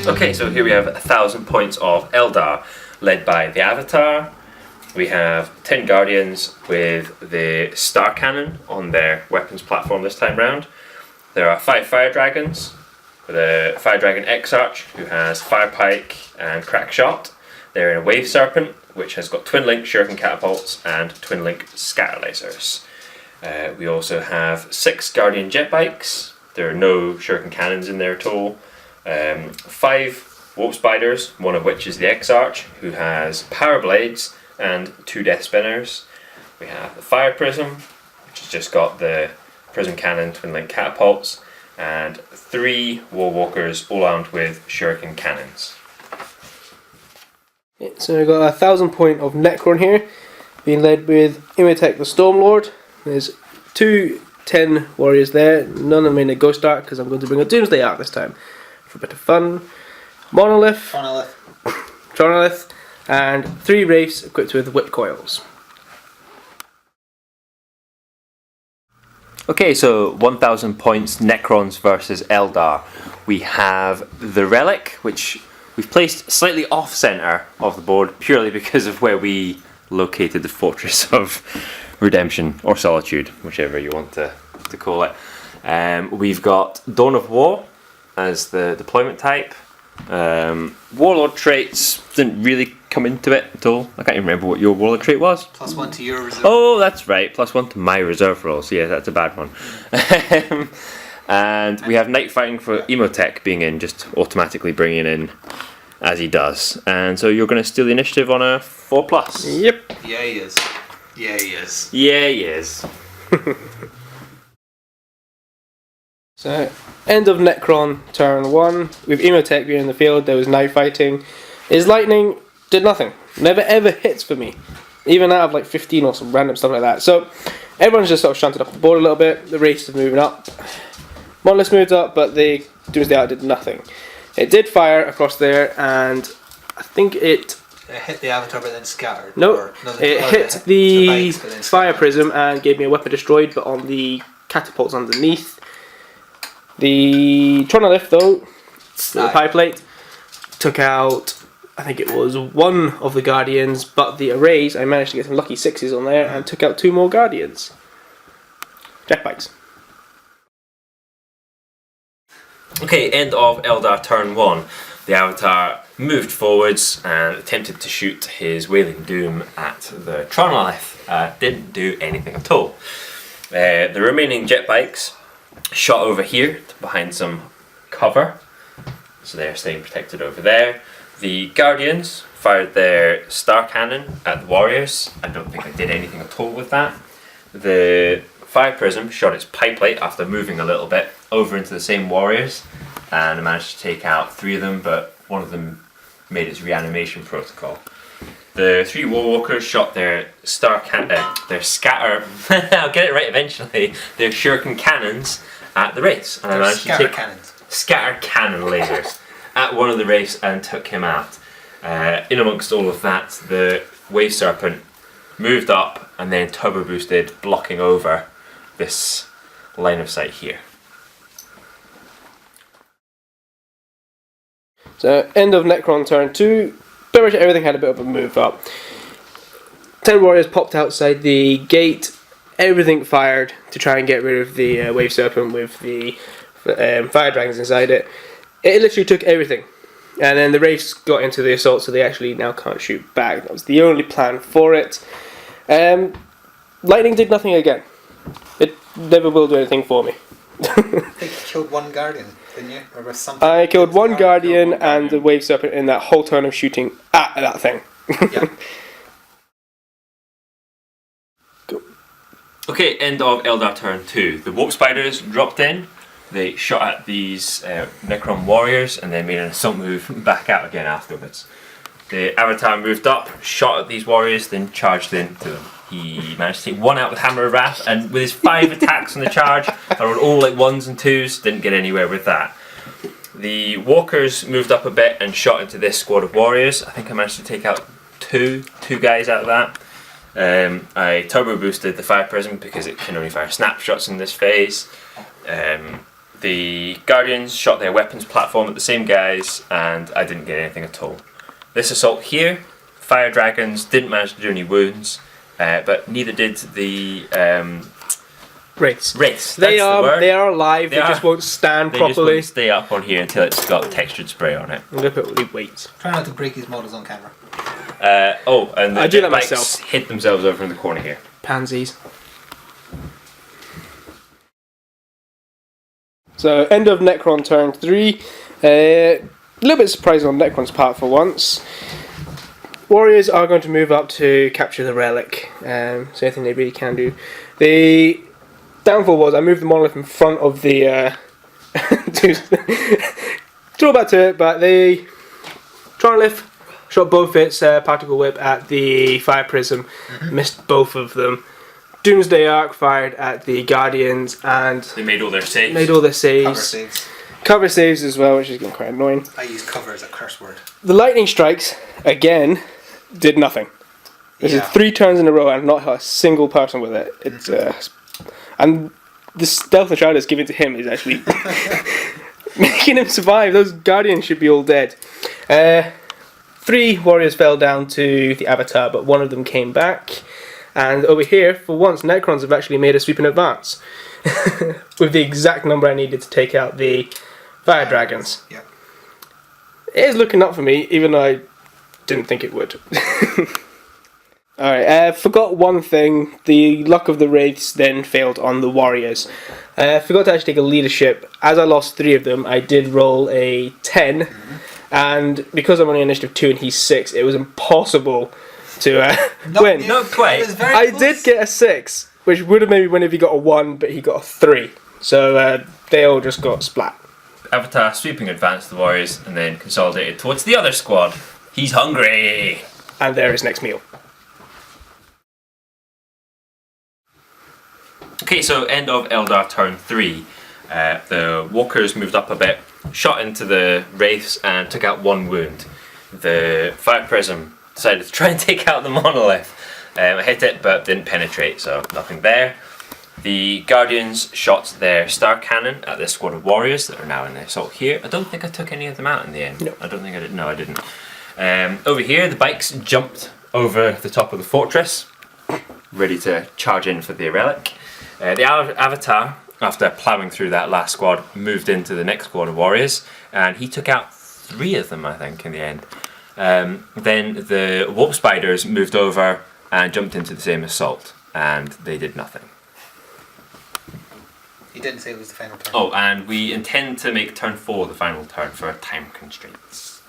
Okay, so here we have 1,000 points of Eldar, led by the Avatar. We have 10 Guardians with the Star Cannon on their weapons platform this time round. There are 5 Fire Dragons, with a Fire Dragon Exarch who has Fire Pike and Crack Shot. They're in a Wave Serpent, which has got Twin Link Shuriken Catapults and Twin Link Scatter Lasers. We also have 6 Guardian Jet Bikes. There are no Shuriken Cannons in there at all. 5 Warp Spiders, one of which is the Exarch, who has Power Blades and 2 Death Spinners. We have the Fire Prism, which has just got the Prism Cannon, Twin Link Catapults, and 3 Warwalkers, all armed with Shuriken Cannons. So we've got 1,000 point of Necron here, being led with Imhotep the Stormlord. There's 2 10 warriors there, none of them in a Ghost Arc because I'm going to bring a Doomsday Arc this time for a bit of fun. Monolith, Tronolith, and 3 Wraiths equipped with Whip Coils. Okay, so 1,000 points Necrons versus Eldar. We have the Relic, which we've placed slightly off-centre of the board purely because of where we located the Fortress of Redemption, or Solitude, whichever you want to call it. We've got Dawn of War as the deployment type. Warlord traits didn't really come into it at all. I can't even remember what your Warlord trait was. +1 to your reserve. Oh, that's right, +1 to my reserve rolls. Yeah, that's a bad one. And we have Night Fighting for Emotech being in, just automatically bringing in as he does. And so you're going to steal the initiative on a 4+. Yep. Yeah, he is. Yeah, he is. Yeah, he is. So, end of Necron, turn 1. With Emotech being in the field, there was Night Fighting. His Lightning did nothing. Never ever hits for me. Even out of like 15 or some random stuff like that. So, everyone's just sort of shunted up the board a little bit. The race is moving up. Monolith moved up, but the Doomsday Arc did nothing. It did fire across there, and I think it hit the Avatar but then scattered. No, it hit the Fire Prism and gave me a weapon destroyed, but on the catapults underneath. The Tronolith, though, the Pie Plate, took out, I think it was 1 of the Guardians, but the arrays, I managed to get some lucky 6s on there and took out 2 more Guardians. Jet Bikes. Okay, end of Eldar turn 1. The Avatar moved forwards and attempted to shoot his Wailing Doom at the Tronolith. Didn't do anything at all. The remaining Jet Bikes shot over here behind some cover, so they're staying protected over there. The Guardians fired their Star Cannon at the Warriors. I don't think I did anything at all with that. The Fire Prism shot its Pipe Plate after moving a little bit over into the same Warriors, and I managed to take out 3 of them, but one of them made its reanimation protocol. The 3 Warwalkers shot their their Scatter, I'll get it right eventually, their Shuriken Cannons at the Wraiths. And I managed to take Scatter Cannon lasers at one of the Wraiths and took him out. In amongst all of that, the Wave Serpent moved up and then turbo boosted, blocking over this line of sight here. So, end of Necron turn 2. Pretty much everything had a bit of a move up. 10 warriors popped outside the gate. Everything fired to try and get rid of the Wave Serpent with the Fire Dragons inside it. It literally took everything. And then the Wraiths got into the assault, so they actually now can't shoot back. That was the only plan for it. Lightning did nothing again. It never will do anything for me. I think you killed 1 Guardian, didn't you? Or was something? I killed 1 Guardian and the Wave Serpent in that whole turn of shooting at that thing. Yeah. Cool. Okay, end of Eldar turn 2. The Warp Spiders dropped in. They shot at these Necron warriors and then made an assault move back out again afterwards. The Avatar moved up, shot at these warriors, then charged into them. He managed to take 1 out with Hammer of Wrath, and with his 5 attacks on the charge, I rolled all like 1s and 2s, didn't get anywhere with that. The Walkers moved up a bit and shot into this squad of warriors. I think I managed to take out two guys out of that. I turbo boosted the Fire Prism because it can only fire snapshots in this phase. The Guardians shot their weapons platform at the same guys, and I didn't get anything at all. This assault here, Fire Dragons didn't manage to do any wounds, but neither did the Wraiths. Wraiths. They That's the word. are alive. They just won't stand They just properly. won't stay up on here until it's got textured spray on it. I'm gonna put weights. Try not to break his models on camera. And the I do that bikes myself. hid themselves over in the corner here. Pansies. So, end of Necron turn 3. A little bit surprising on Necron's part for once. Warriors are going to move up to capture the relic. So anything they really can do. The downfall was I moved the monolith in front of the... Draw back to it, but the Tronolith shot both its particle whip at the fire prism, missed both of them. Doomsday Arc fired at the Guardians, and They made all their saves. Cover saves. Cover saves as well, which is getting quite annoying. I use cover as a curse word. The lightning strikes again did nothing. This is 3 turns in a row and not a single person with it. It's and the stealth of Shroud given to him is actually making him survive. Those Guardians should be all dead. 3 warriors fell down to the Avatar, but one of them came back. And over here, for once, Necrons have actually made a sweeping advance with the exact number I needed to take out the Fire Dragons. Yep. It is looking up for me, even though I didn't think it would. Alright, forgot one thing. The luck of the Wraiths then failed on the Warriors. Forgot to actually take a leadership. As I lost 3 of them, I did roll a 10. And because I'm only initiative 2 and he's 6, it was impossible to win. No quite. It was very I close. did get a 6, which would have maybe won if he got a 1, but he got a 3. So they all just got splat. Avatar sweeping advanced the Warriors and then consolidated towards the other squad. He's hungry. And there is next meal. Okay, so end of Eldar turn 3. The Walkers moved up a bit, shot into the Wraiths and took out 1 wound. The Fire Prism decided to try and take out the monolith. Hit it but didn't penetrate, so nothing there. The Guardians shot their Star Cannon at this squad of Warriors that are now in the assault here. I don't think I took any of them out in the end. No. I don't think I did. No, I didn't. Over here, the bikes jumped over the top of the fortress, ready to charge in for the relic. The Avatar, after ploughing through that last squad, moved into the next squad of Warriors, and he took out 3 of them, I think, in the end. Then the Warp Spiders moved over and jumped into the same assault, and they did nothing. He didn't say it was the final turn. Oh, and we intend to make turn 4 the final turn for time constraints.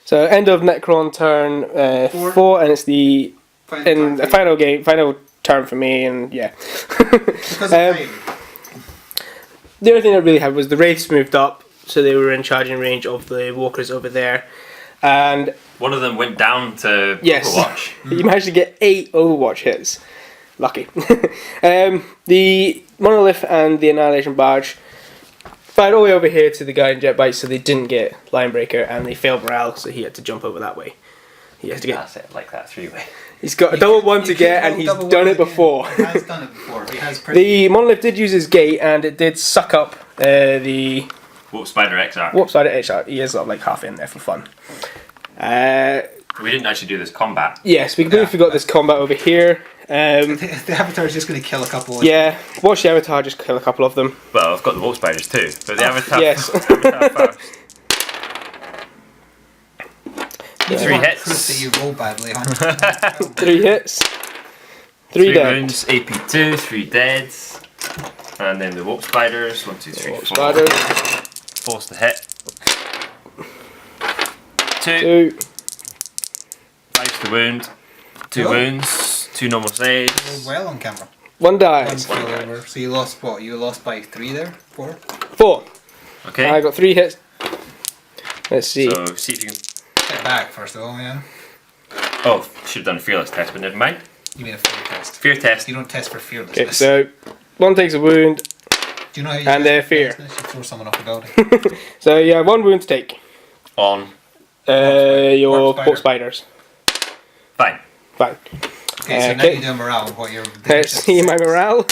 So end of Necron turn 4, and it's the final turn for me, and yeah. Because of time. The only thing that really happened was the Wraiths moved up, so they were in charging range of the Walkers over there. And One of them went down to yes, Overwatch. you managed to get 8 Overwatch hits. Lucky. The Monolith and the Annihilation Barge fired all the way over here to the guy in jet bikes, so they didn't get Linebreaker, and they failed morale, so he had to jump over that way. He has to get. That's it, like that 3-way. He's got a double 1 to get, and he's done it before. He has done it before. He has pretty. The Monolith did use his gate, and it did suck up the Warp Spider XR. Warp Spider HR. He is like half in there for fun. We didn't actually do this combat. Yes, we completely forgot this combat over here. The Avatar is just going to kill a couple. Yeah, watch the Avatar just kill a couple of them. Well, I've got the Warp Spiders too, but the Avatar, Yes. Avatar first. 3 hits. Proof that you roll badly on. 3 hits. 3 3 dead. wounds, AP2, 3 deads. And then the Warp Spiders, 1, 2, 3, Warp 4. Spiders. Force to hit. 2. 2. 5 to wound. 2 Oh. wounds, 2 normal saves. Rolled well on camera. 1 One dies. fell over. So you lost what? You lost by 3 there? 4? 4. Okay. I got 3 hits. Let's see. So see if you can. Get back first of all, yeah. Oh, should have done a fearless test, but never mind. You mean a fear test? Fear test. You don't test for fearlessness. Okay, so 1 takes a wound. Do you know how you and test for fear. fearlessness? You throw someone off a building. So you have 1 wound to take. On. Your Warp Warp Spiders. Fine. Fine. Okay, so now Okay. you do a morale. What your Let's see my morale.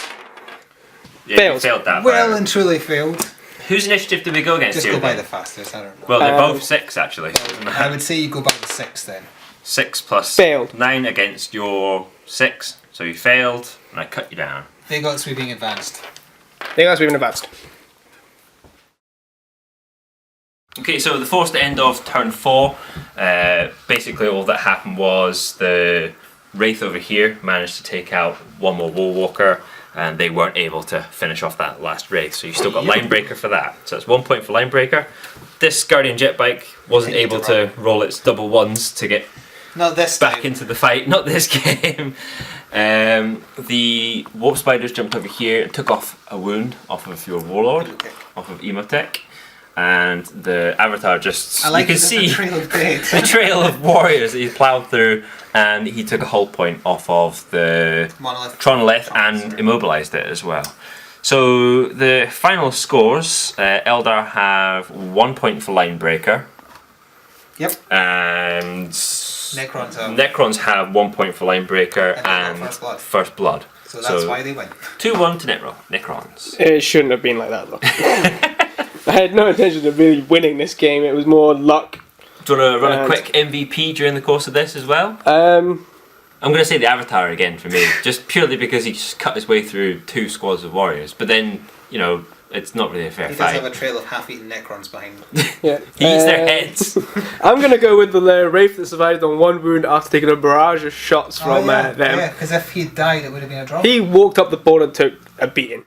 Yeah, Failed. you failed that. Well by- and truly failed. Whose initiative did we go against Just here? go by then? the fastest, I don't know. Well, they're Um, both 6 actually. So it doesn't I matter. would say you go by the 6 then. 6 plus Failed. 9 against your 6. So you failed, and I cut you down. They got sweeping advanced. They guys we've been advanced. Okay, so the forced end of turn 4. Basically, all that happened was the Wraith over here managed to take out one more Warwalker, and they weren't able to finish off that last Wraith. So you still got Linebreaker for that. So that's 1 point for Linebreaker. This Guardian Jetbike wasn't They need able to to roll its double ones to get Not this back time. into the fight. Not this game. The Warp Spiders jumped over here and took off a wound off of your Warlord, Okay. off of Emotech, and the Avatar just I like you can it as see a trail of dead. the trail of warriors that he ploughed through, and he took a hull point off of the Monolith. Tronolith and immobilized it as well. So the final scores: Eldar have 1 point for Linebreaker, Yep. and Necrons have. 1 point for Linebreaker And and they got First Blood. So that's why they win. 2-1 to Necrons. It shouldn't have been like that though. I had no intention of really winning this game. It was more luck. Do you want to run a And- quick MVP during the course of this as well? Um, I'm going to say the Avatar again for me, just purely because he just cut his way through 2 squads of warriors. But then, you know, it's not really a fair He does have fight. a trail of half-eaten Necrons behind him. yeah. He eats their heads. I'm gonna go with the Wraith that survived on 1 wound after taking a barrage of shots from them. Yeah, because if he'd died, it would have been a draw. He walked up the board and took a beating.